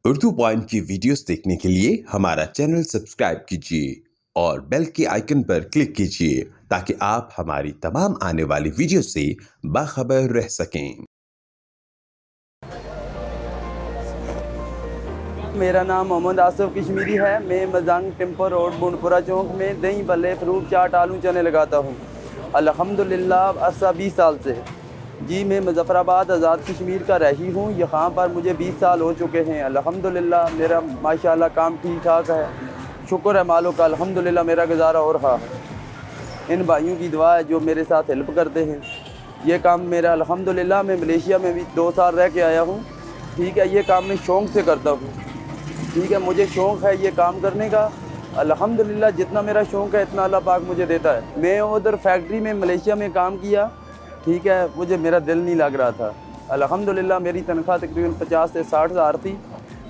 Urdu point की videos देखने के लिए हमारा चैनल सब्सक्राइब कीजिए और बेल के आइकन पर क्लिक कीजिए ताकि आप हमारी तमाम आने वाली वीडियो से बाखबर रह सकें। मेरा नाम मोहम्मद आसिफ कश्मीरी है। मैं मजांग टेम्पर रोड बुंडपुरा चौक में दही भल्ले फ्रूट चाट आलू चने लगाता हूँ। अल्हम्दुलिल्लाह अर्सा 20 साल से जी मैं मुज़फ़्फ़राबाद आज़ाद कश्मीर का रही हूँ। यहाँ पर मुझे 20 साल हो चुके हैं। अल्हम्दुलिल्लाह मेरा माशाल्लाह काम ठीक ठाक है, शुक्र है मालिक का। अल्हम्दुलिल्लाह मेरा गुजारा हो रहा है। इन भाइयों की दुआ है जो मेरे साथ हेल्प करते हैं। ये काम मेरा अल्हम्दुलिल्लाह मैं मलेशिया में भी 2 साल रह के आया हूँ। ठीक है, ये काम मैं शौक़ से करता हूँ। ठीक है, मुझे शौक़ है ये काम करने का। अल्हम्दुलिल्लाह जितना मेरा शौक़ है इतना अल्लाह पाक मुझे देता है। मैं उधर फैक्ट्री में मलेशिया में काम किया। ठीक है, मुझे मेरा दिल नहीं लग रहा था। अल्हम्दुलिल्लाह मेरी तनख्वाह तकरीबन 50 से 60 हज़ार थी।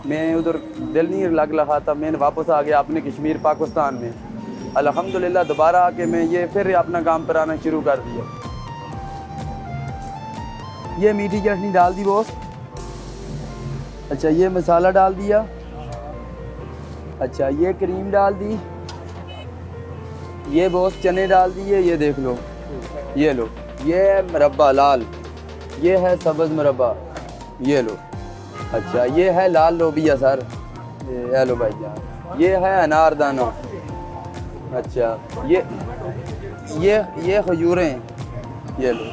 मैं उधर दिल नहीं लग रहा था। मैं वापस आ गया अपने कश्मीर पाकिस्तान में। अल्हम्दुलिल्लाह दोबारा आके मैं ये फिर अपना काम कराना शुरू कर दिया। ये मीठी चटनी डाल दी बॉस। अच्छा, ये मसाला डाल दिया। अच्छा, ये क्रीम डाल दी। ये बॉस चने डाल दिए। ये देख लो, ये लो, ये है मुरब्बा लाल, ये है सब्ज़ मुरब्बा, ये लो। अच्छा, ये है लाल लोबिया सर, ये लो भाईजान। ये है अनारदाना। अच्छा, ये खजूरें, ये लो।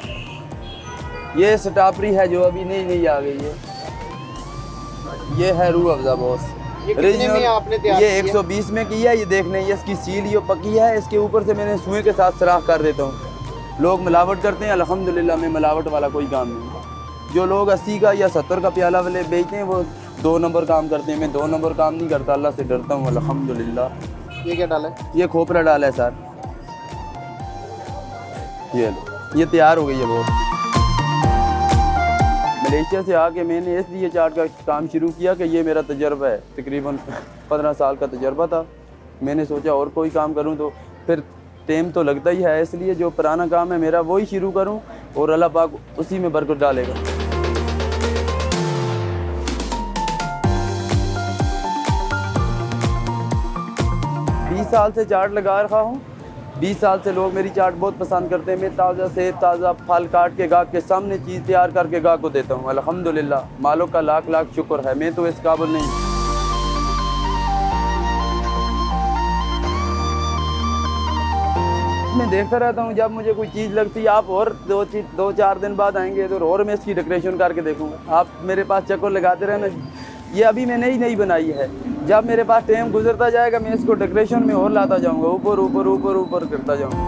ये स्ट्रॉबेरी है जो अभी नहीं आ गई है। ये है रूह अफ़ज़ा बॉस। ये 120 में की है। ये देखने ये इसकी सील ये पकी है। इसके ऊपर से मैंने सुई के साथ सराख कर देता हूँ। लोग मिलावट करते हैं, अल्हम्दुलिल्लाह में मिलावट वाला कोई काम नहीं। जो लोग 80 का या 70 का प्याला वाले बेचते हैं वो 2 नंबर काम करते हैं। मैं 2 नंबर काम नहीं करता, अल्लाह से डरता हूँ अल्हम्दुलिल्लाह। ये क्या डाला है? ये खोपरा डाला है सर। ये लो, ये तैयार हो गई है बहुत। मलेशिया से आके मैंने इसलिए चाट का काम शुरू किया कि ये मेरा तजर्बा है। तकरीबन 15 साल का तजर्बा था। मैंने सोचा और कोई काम करूं तो फिर टाइम तो लगता ही है, इसलिए जो पुराना काम है मेरा वही शुरू करूं और अल्लाह पाक उसी में बरकत डालेगा। 20 साल से चाट लगा रहा हूँ। 20 साल से लोग मेरी चाट बहुत पसंद करते हैं। मैं ताज़ा सेब ताज़ा फल काट के गाहक के सामने चीज़ तैयार करके गाहक को देता हूँ। अल्हम्दुलिल्लाह मालिक का लाख लाख शुक्र है। मैं तो इस काबिल नहीं। मैं देखता रहता हूँ जब मुझे कोई चीज़ लगती है। आप और 2-4 दिन बाद आएंगे तो और मैं इसकी डेकोरेशन करके देखूँगा। आप मेरे पास चक्कर लगाते रहना। ये अभी मैंने नई बनाई है। जब मेरे पास टाइम गुजरता जाएगा मैं इसको डेकोरेशन में और लाता जाऊँगा, ऊपर ऊपर ऊपर ऊपर करता जाऊँगा।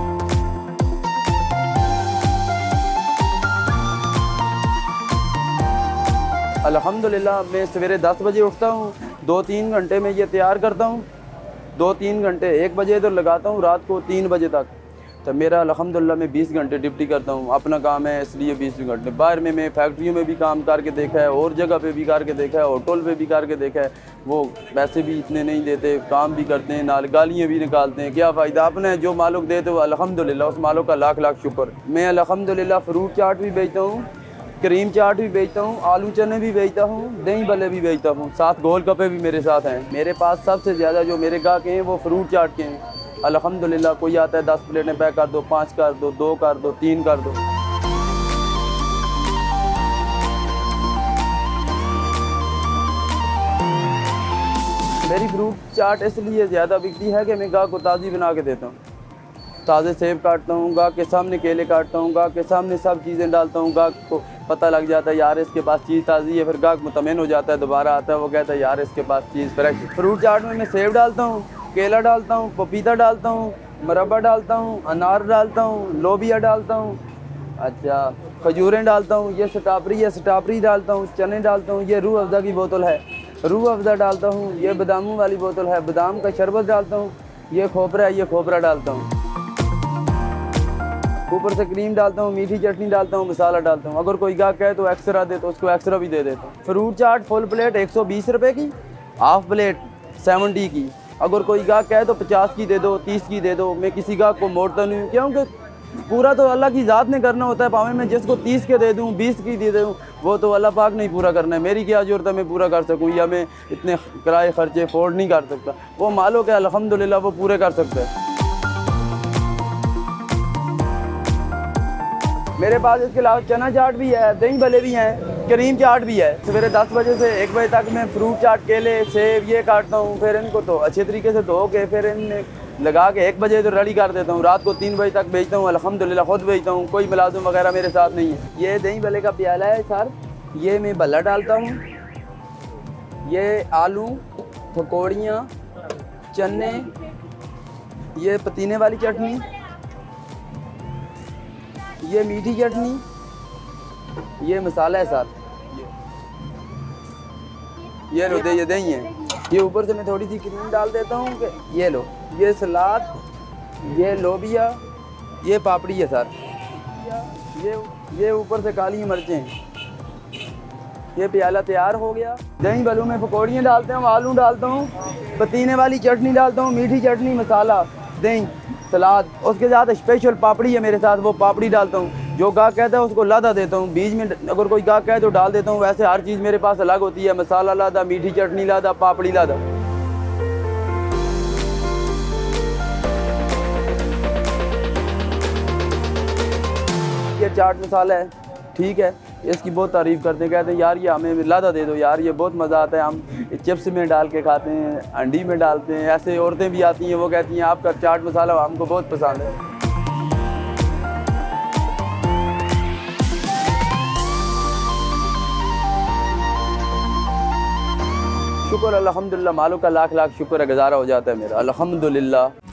अल्हम्दुलिल्लाह मैं सवेरे 10 बजे उठता हूँ। 2-3 घंटे में ये तैयार करता हूँ। 2-3 घंटे 1 बजे इधर लगाता हूँ रात को 3 बजे तक। तो मेरा अल्हम्दुलिल्लाह मैं 20 घंटे ड्यूटी करता हूँ। अपना काम है इसलिए 20 घंटे। बाहर में मैं फैक्ट्रियों में भी काम करके देखा है और जगह पे भी करके देखा है, होटल पे भी करके देखा है। वो पैसे भी इतने नहीं देते, काम भी करते हैं, नाल गालियाँ भी निकालते हैं। क्या फ़ायदा? अपने जो मालिक देते हो अल्हम्दुलिल्लाह उस मालिक का लाख लाख शुक्र। मैं अल्हम्दुलिल्लाह फ्रूट चाट भी बेचता हूँ, क्रीम चाट भी बेचता हूँ, आलू चने भी बेचता हूँ, दही भल्ले भी बेचता हूँ, साथ गोल गप्पे भी मेरे साथ हैं। मेरे पास सबसे ज़्यादा जो मेरे गाहक हैं वो फ्रूट चाट के हैं। अल्हम्दुलिल्लाह कोई आता है 10 प्लेटें पैक कर दो, 5 कर दो, 2 कर दो, 3 कर दो। मेरी फ्रूट चाट इसलिए ज़्यादा बिकती है कि मैं गाहक को ताज़ी बना के देता हूँ। ताज़े सेब काटता हूँ, गाहक के सामने केले काटता हूँ, गाहक के सामने सब चीज़ें डालता हूँ। गाहक को पता लग जाता है यार इसके पास चीज़ ताज़ी है। फिर गाहक मुतमईन हो जाता है, दोबारा आता है, वो कहता है यार इसके पास चीज़ फ्रेश। फ्रूट चाट में मैं सेब डालता हूँ, केला डालता हूँ, पपीता डालता हूँ, मुरब्बा डालता हूँ, अनार डालता हूँ, लोबिया डालता हूँ। अच्छा, खजूरें डालता हूँ। ये स्ट्रॉबेरी डालता हूँ, चने डालता हूँ। ये रूह अफ़ज़ा की बोतल है, रूह अफ़ज़ा डालता हूँ। ये बादामों वाली बोतल है, बादाम का शरबत डालता हूँ। ये खोपरा है, ये खोपरा डालता हूँ। ऊपर से क्रीम डालता हूँ, मीठी चटनी डालता हूँ, मसाला डालता हूँ। अगर कोई गाहक कहे तो एक्स्ट्रा दे तो उसको एक्स्ट्रा भी दे देता हूँ। फ्रूट चाट फुल प्लेट 120 रुपये की, हाफ़ प्लेट 70 की। अगर कोई गाहक कहे तो 50 की दे दो, 30 की दे दो। मैं किसी गाहक को मोड़ता नहीं हूँ क्योंकि पूरा तो अल्लाह की ज़ात ने करना होता है। भावें मैं जिसको 30 के दे दूँ, 20 की दे दूँ, वो तो अल्लाह पाक ने ही पूरा करना है। मेरी क्या ज़रूरत है मैं पूरा कर सकूँ, या मैं इतने किराए खर्चे अफोर्ड नहीं कर सकता। वो मालिक है अल्हम्दुलिल्लाह, वो पूरे कर सकता है। मेरे पास इसके अलावा चना चाट भी है, दही भले भी हैं, करीम चाट भी है। सवेरे 10 बजे से 1 बजे तक मैं फ्रूट चाट, केले, सेब ये काटता हूँ। फिर इनको तो अच्छे तरीके से धो के फिर इनमें लगा के 1 बजे तो रेडी कर देता हूँ। रात को 3 बजे तक बेचता हूँ। अल्हम्दुलिल्लाह खुद बेचता हूँ, कोई मुलाजिम वगैरह मेरे साथ नहीं है। ये दही भले का प्याला है सर, ये मैं भल्ला डालता हूँ। ये आलू, पकौड़ियाँ, चने, ये पुदीने वाली चटनी, ये मीठी चटनी, ये मसाला है सर। ये लो, ये दही है। ये ऊपर से मैं थोड़ी सी क्रीम डाल देता हूँ कि ये लो, ये सलाद, ये लोबिया, ये पापड़ी है सर। ये ऊपर से काली मिर्चें हैं। ये प्याला तैयार हो गया। दही भल्लों में पकौड़ियाँ डालते हूँ, आलू डालता हूँ, पुदीने वाली चटनी डालता हूँ, मीठी चटनी, मसाला, दही, सलाद। उसके साथ स्पेशल पापड़ी है मेरे साथ, वो पापड़ी डालता हूँ। जो गाहक कहता है उसको लादा देता हूँ, बीच में अगर कोई गाहक कहे तो डाल देता हूँ। वैसे हर चीज़ मेरे पास अलग होती है, मसाला लादा, मीठी चटनी लादा, पापड़ी लादा। ये चाट मसाला है, ठीक है, इसकी बहुत तारीफ़ करते हैं, कहते हैं यार ये हमें लादा दे दो यार, ये बहुत मज़ा आता है। हम चिप्स में डाल के खाते हैं, अंडी में डालते हैं। ऐसे औरतें भी आती हैं, वो कहती हैं आपका चाट मसाला हमको बहुत पसंद है। शुक्र अल्हम्दुलिल्लाह, मालिक का लाख लाख शुक्र है, गुजारा हो जाता है मेरा अल्हम्दुलिल्लाह।